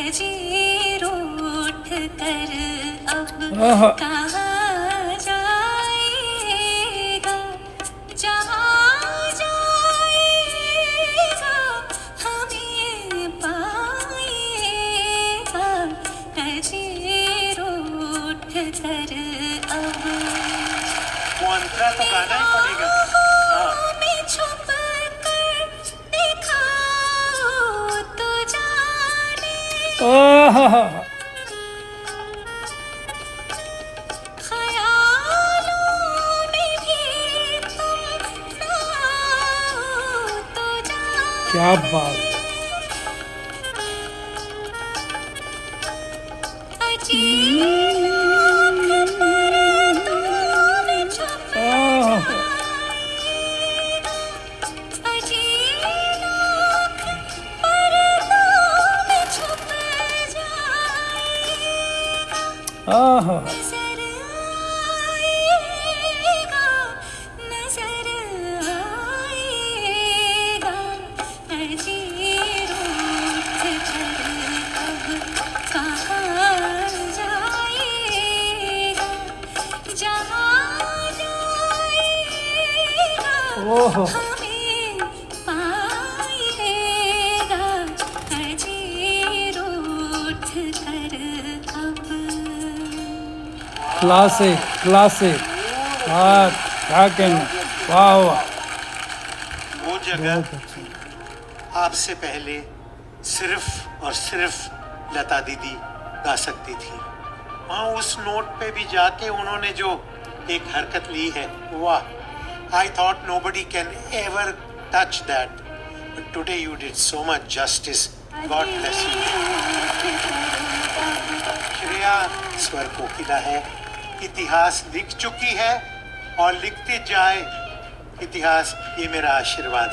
नजीर उठ कर अब आहा। कहाँ जाएगा, जहाँ जाएगा हमें पाएगा, नजीर उठ कर अब। वो अंतरा तो गाना ही पड़ेगा। हाँ। में छुप कर दिखाओ तो जाने, आहा। ख्यालों में भी तुम ना आओ तो जाने। क्या बात। अजीब पर्दों में छुप आहा। जाएगा, अजीब पर्दों में छुप जाएगा, आहा। नजर आएगा, नजर आएगा, नजीर उठ कर अब कहाँ जाएगा, जहाँ जाएगा ओहो। हमें पाएगा, नजीर उठ कर अब। Classic classic. हाँ, क्या कहना। वाह वाह। वो जगह बहुत अच्छा। आपसे पहले सिर्फ और सिर्फ लता दीदी गा सकती थी। वहाँ उस नोट पे भी जाके उन्होंने जो एक हरकत ली है, वाह! I thought nobody can ever touch that, but today you did so much justice. God bless you. Shreya स्वर कोकिला है, इतिहास लिख चुकी है और लिखते जाए इतिहास, ये मेरा आशीर्वाद है।